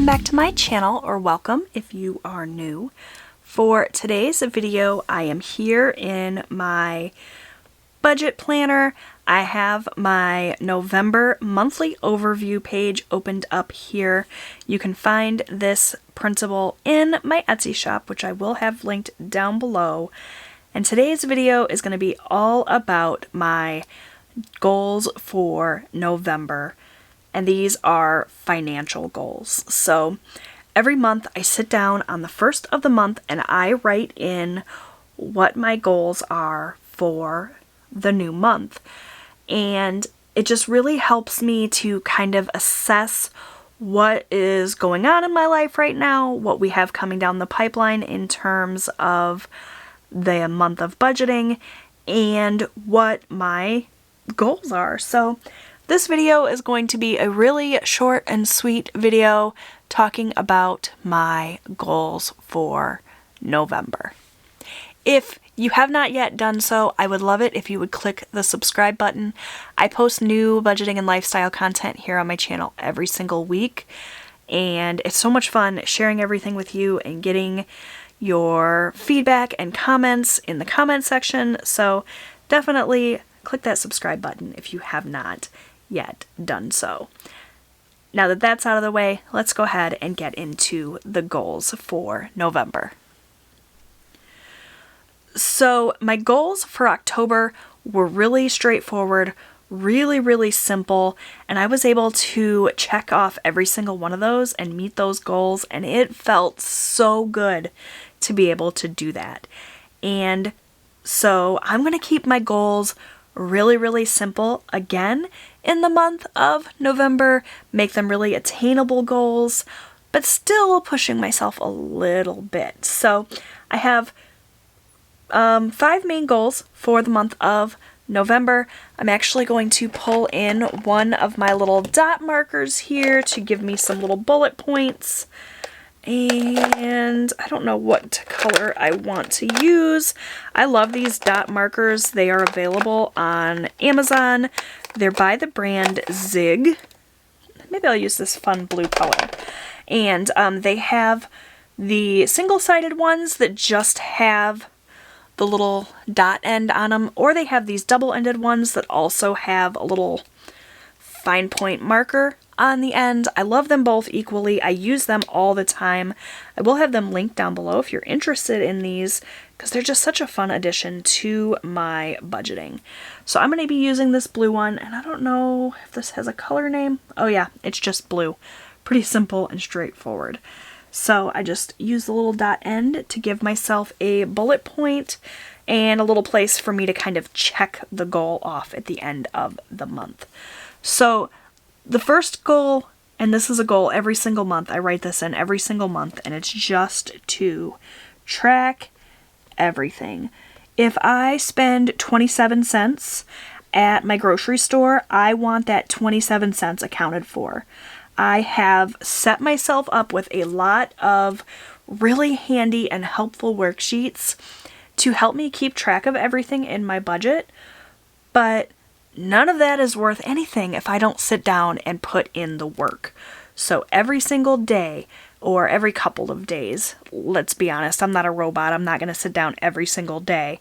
welcome back to my channel, or welcome if you are new. For today's video, I am here in my budget planner. I have my November monthly overview page opened up here. You can find this printable in my Etsy shop, which I will have linked down below. And today's video is going to be all about my goals for November. And these are financial goals. So every month I sit down on the first of the month and I write in what my goals are for the new month. And it just really helps me to kind of assess what is going on in my life right now, what we have coming down the pipeline in terms of the month of budgeting, and what my goals are. So this video is going to be a really short and sweet video talking about my goals for November. If you have not yet done so, I would love it if you would click the subscribe button. I post new budgeting and lifestyle content here on my channel every single week, and it's so much fun sharing everything with you and getting your feedback and comments in the comment section. So definitely click that subscribe button if you have not yet done so. Now that that's out of the way, let's go ahead and get into the goals for November. So my goals for October were really straightforward, really simple, and I was able to check off every single one of those and meet those goals, and it felt so good to be able to do that. And so I'm going to keep my goals really simple again in the month of November, make them really attainable goals, but still pushing myself a little bit. So I have 5 main goals for the month of November. I'm actually going to pull in one of my little dot markers here to give me some little bullet points. And I don't know what color I want to use. I love these dot markers. They are available on Amazon. They're by the brand Zig. Maybe I'll use this fun blue color. And they have the single-sided ones that just have the little dot end on them, or they have these double-ended ones that also have a little fine point marker on the end. I love them both equally. I use them all the time. I will have them linked down below if you're interested in these, because they're just such a fun addition to my budgeting. So I'm going to be using this blue one, and I don't know if this has a color name. Oh yeah, it's just blue. Pretty simple and straightforward. So I just use the little dot end to give myself a bullet point and a little place for me to kind of check the goal off at the end of the month. So the first goal, and this is a goal every single month, I write this in every single month, and it's just to track everything. If I spend 27 cents at my grocery store, I want that 27 cents accounted for. I have set myself up with a lot of really handy and helpful worksheets to help me keep track of everything in my budget, but none of that is worth anything if I don't sit down and put in the work. So every single day, or every couple of days, let's be honest, I'm not a robot, I'm not going to sit down every single day,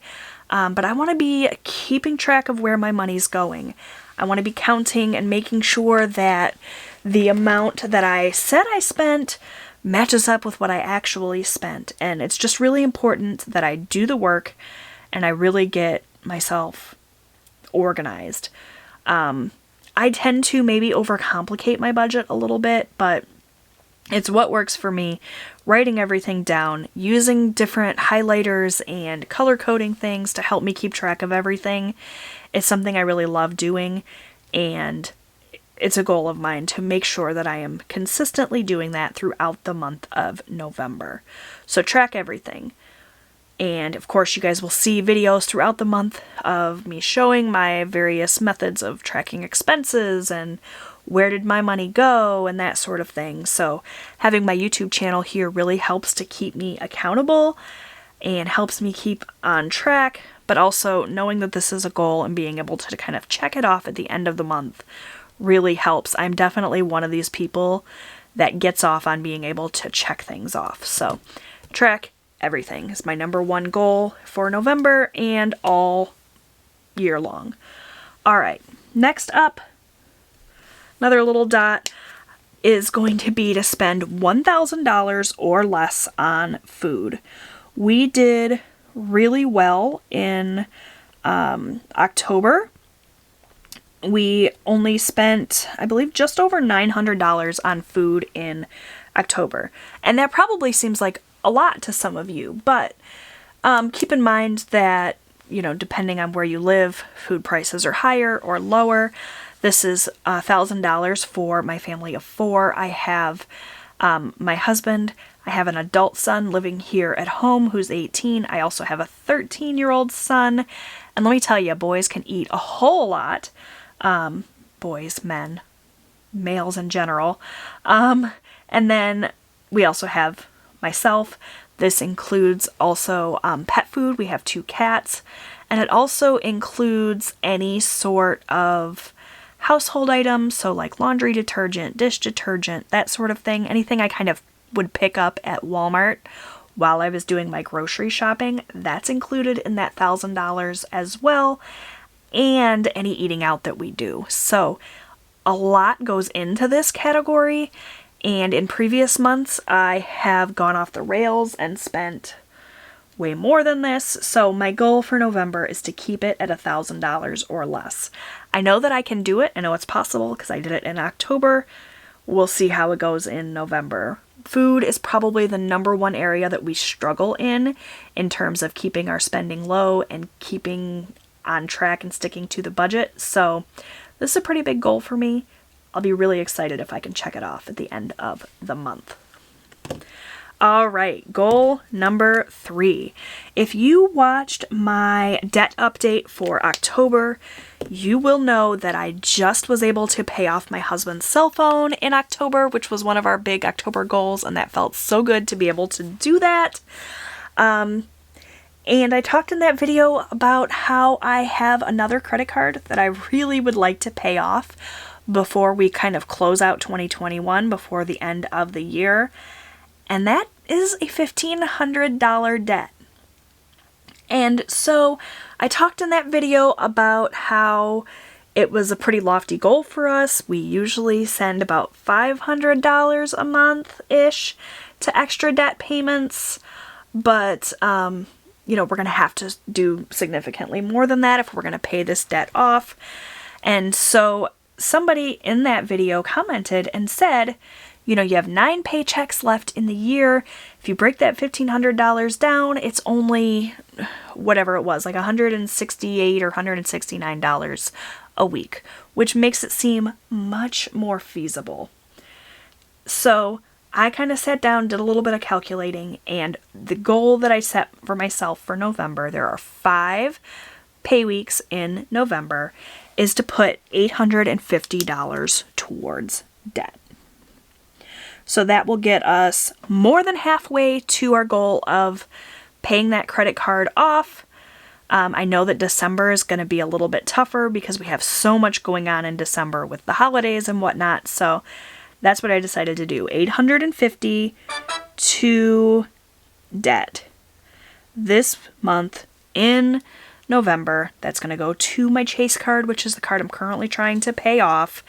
but I want to be keeping track of where my money's going. I want to be counting and making sure that the amount that I said I spent matches up with what I actually spent. And it's just really important that I do the work and I really get myself organized. I tend to maybe overcomplicate my budget a little bit, but it's what works for me. Writing everything down, using different highlighters and color coding things to help me keep track of everything. It's something I really love doing, and it's a goal of mine to make sure that I am consistently doing that throughout the month of November. So track everything. And of course, you guys will see videos throughout the month of me showing my various methods of tracking expenses and where did my money go and that sort of thing. So having my YouTube channel here really helps to keep me accountable and helps me keep on track, but also knowing that this is a goal and being able to kind of check it off at the end of the month really helps. I'm definitely one of these people that gets off on being able to check things off. So track everything is my number one goal for November and all year long. All right, next up, another little dot is going to be to spend $1,000 or less on food. We did really well in October. We only spent, I believe, just over $900 on food in October. And that probably seems like a lot to some of you, but keep in mind that, you know, depending on where you live, food prices are higher or lower. This is $1,000 for my family of 4. I have my husband. I have an adult son living here at home who's 18. I also have a 13-year-old son. And let me tell you, boys can eat a whole lot. Boys, men, males in general. And then we also have myself. This includes also pet food. We have 2 cats. And it also includes any sort of household items, so like laundry detergent, dish detergent, that sort of thing. Anything I kind of would pick up at Walmart while I was doing my grocery shopping, that's included in that $1,000 as well, and any eating out that we do. So a lot goes into this category, and in previous months I have gone off the rails and spent way more than this, so my goal for November is to keep it at $1,000 or less. I know that I can do it. I know it's possible because I did it in October. We'll see how it goes in November. Food is probably the number one area that we struggle in terms of keeping our spending low and keeping on track and sticking to the budget. So this is a pretty big goal for me. I'll be really excited if I can check it off at the end of the month. All right, goal number 3. If you watched my debt update for October, you will know that I just was able to pay off my husband's cell phone in October, which was one of our big October goals, and that felt so good to be able to do that. And I talked in that video about how I have another credit card that I really would like to pay off before we kind of close out 2021, before the end of the year. And that is a $1,500 debt. And so I talked in that video about how it was a pretty lofty goal for us. We usually send about $500 a month-ish to extra debt payments, but you know, we're going to have to do significantly more than that if we're going to pay this debt off. And so somebody in that video commented and said, you know, you have 9 paychecks left in the year. If you break that $1,500 down, it's only whatever it was, like $168 or $169 a week, which makes it seem much more feasible. So I kind of sat down, did a little bit of calculating, and the goal that I set for myself for November, there are 5 pay weeks in November, is to put $850 towards debt. So that will get us more than halfway to our goal of paying that credit card off. I know that December is going to be a little bit tougher because we have so much going on in December with the holidays and whatnot. So that's what I decided to do. $850 to debt. This month in November, that's going to go to my Chase card, which is the card I'm currently trying to pay off.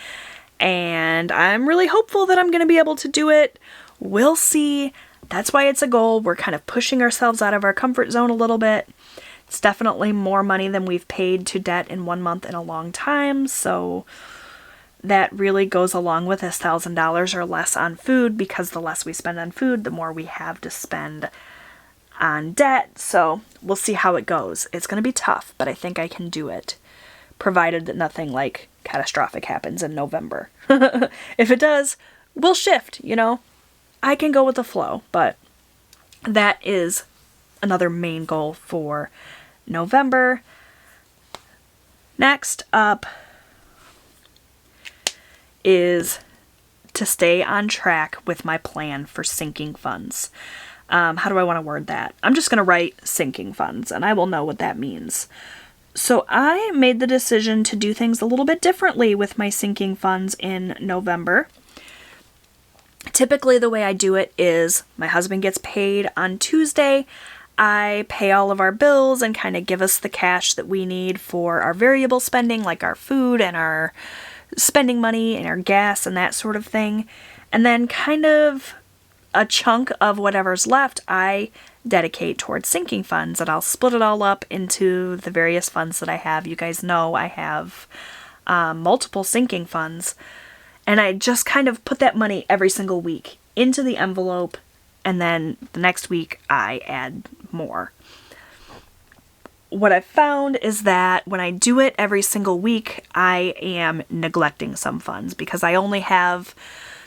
And I'm really hopeful that I'm going to be able to do it. We'll see. That's why it's a goal. We're kind of pushing ourselves out of our comfort zone a little bit. It's definitely more money than we've paid to debt in 1 month in a long time. So that really goes along with this $1,000 or less on food, because the less we spend on food, the more we have to spend on debt. So we'll see how it goes. It's going to be tough, but I think I can do it, provided that nothing like catastrophic happens in November. If it does, we'll shift, you know. I can go with the flow, but that is another main goal for November. Next up is to stay on track with my plan for sinking funds. How do I want to word that? I'm just going to write sinking funds, and I will know what that means. So I made the decision to do things a little bit differently with my sinking funds in November. Typically the way I do it is my husband gets paid on Tuesday. I pay all of our bills and kind of give us the cash that we need for our variable spending, like our food and our spending money and our gas and that sort of thing. And then kind of a chunk of whatever's left I dedicate towards sinking funds, and I'll split it all up into the various funds that I have. You guys know I have multiple sinking funds, and I just kind of put that money every single week into the envelope, and then the next week I add more. What I've found is that when I do it every single week, I am neglecting some funds because I only have,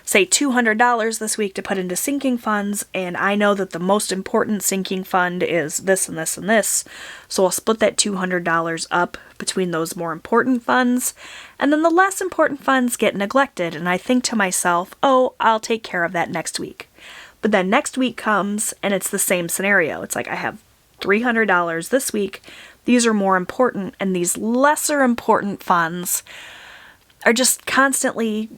say, $200 this week to put into sinking funds, and I know that the most important sinking fund is this and this and this, so I'll split that $200 up between those more important funds, and then the less important funds get neglected, and I think to myself, oh, I'll take care of that next week. But then next week comes, and it's the same scenario. It's like I have $300 this week, these are more important, and these lesser important funds are just constantly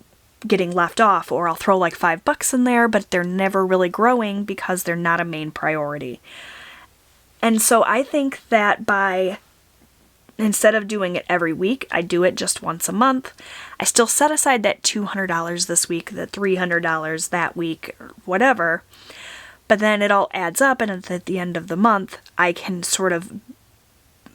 getting left off, or I'll throw like $5 in there, but they're never really growing because they're not a main priority. And so I think that instead of doing it every week, I do it just once a month. I still set aside that $200 this week, the $300 that week, or whatever, but then it all adds up, and at the end of the month, I can sort of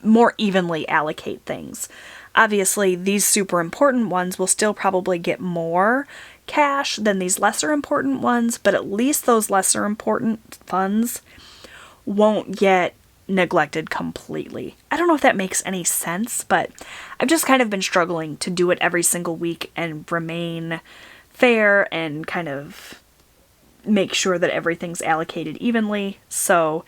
more evenly allocate things. Obviously, these super important ones will still probably get more cash than these lesser important ones, but at least those lesser important funds won't get neglected completely. I don't know if that makes any sense, but I've just kind of been struggling to do it every single week and remain fair and kind of make sure that everything's allocated evenly. So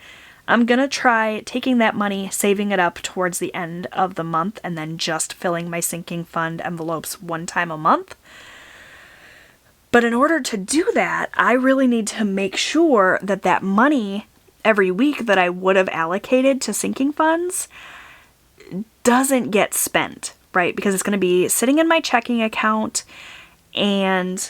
I'm gonna try taking that money, saving it up towards the end of the month, and then just filling my sinking fund envelopes one time a month. But in order to do that, I really need to make sure that that money every week that I would have allocated to sinking funds doesn't get spent, right? Because it's gonna be sitting in my checking account, and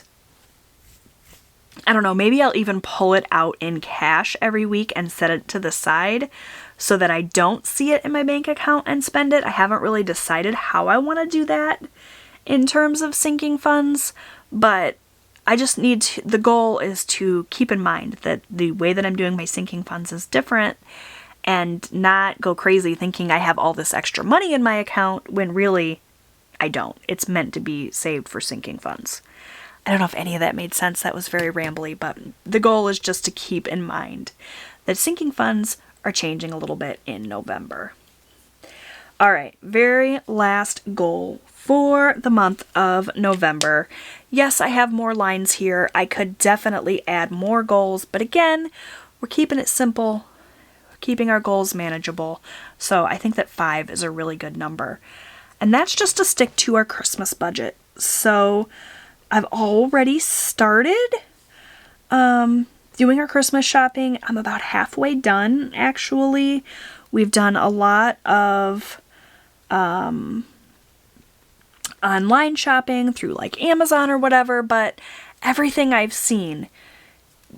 I don't know, maybe I'll even pull it out in cash every week and set it to the side so that I don't see it in my bank account and spend it. I haven't really decided how I want to do that in terms of sinking funds, but I just need to, the goal is to keep in mind that the way that I'm doing my sinking funds is different and not go crazy thinking I have all this extra money in my account when really I don't. It's meant to be saved for sinking funds. I don't know if any of that made sense. That was very rambly, but the goal is just to keep in mind that sinking funds are changing a little bit in November. All right, very last goal for the month of November. Yes, I have more lines here. I could definitely add more goals, but again, we're keeping it simple, keeping our goals manageable. So I think that 5 is a really good number. And that's just to stick to our Christmas budget. So I've already started doing our Christmas shopping. I'm about halfway done, actually. We've done a lot of online shopping through like Amazon or whatever, but everything I've seen,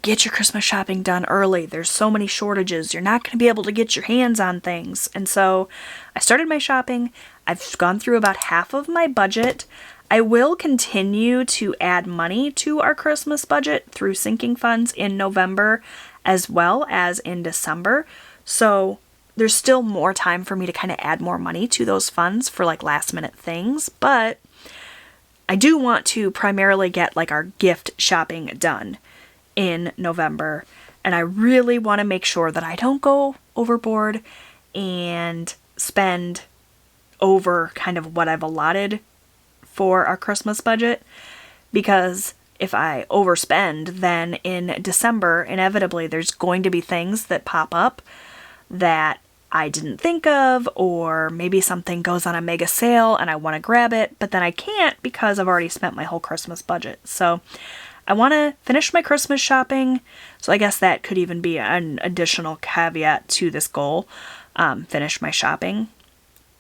get your Christmas shopping done early. There's so many shortages. You're not going to be able to get your hands on things. And so I started my shopping. I've gone through about half of my budget. I will continue to add money to our Christmas budget through sinking funds in November as well as in December. So there's still more time for me to kind of add more money to those funds for like last minute things. But I do want to primarily get like our gift shopping done in November. And I really want to make sure that I don't go overboard and spend over kind of what I've allotted for our Christmas budget, because if I overspend, then in December, inevitably, there's going to be things that pop up that I didn't think of, or maybe something goes on a mega sale and I want to grab it, but then I can't because I've already spent my whole Christmas budget. So I want to finish my Christmas shopping. So I guess that could even be an additional caveat to this goal. Finish my shopping,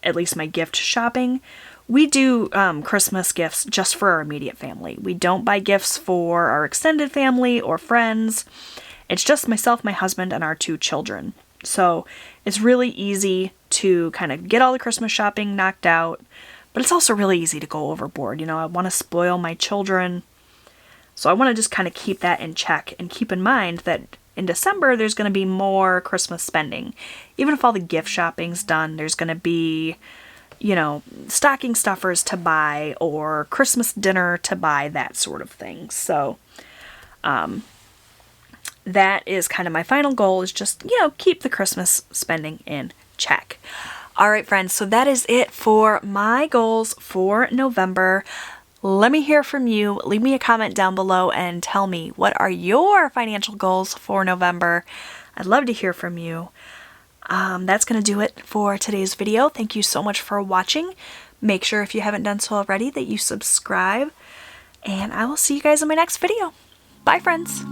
at least my gift shopping, we do Christmas gifts just for our immediate family. We don't buy gifts for our extended family or friends. It's just myself, my husband, and our 2 children. So it's really easy to kind of get all the Christmas shopping knocked out, but it's also really easy to go overboard. You know, I want to spoil my children. So I want to just kind of keep that in check and keep in mind that in December, there's going to be more Christmas spending. Even if all the gift shopping's done, there's going to be, you know, stocking stuffers to buy or Christmas dinner to buy, that sort of thing. So, that is kind of my final goal, is just, you know, keep the Christmas spending in check. All right, friends, so that is it for my goals for November. Let me hear from you. Leave me a comment down below and tell me, what are your financial goals for November? I'd love to hear from you. That's going to do it for today's video. Thank you so much for watching. Make sure, if you haven't done so already, that you subscribe. And I will see you guys in my next video. Bye, friends.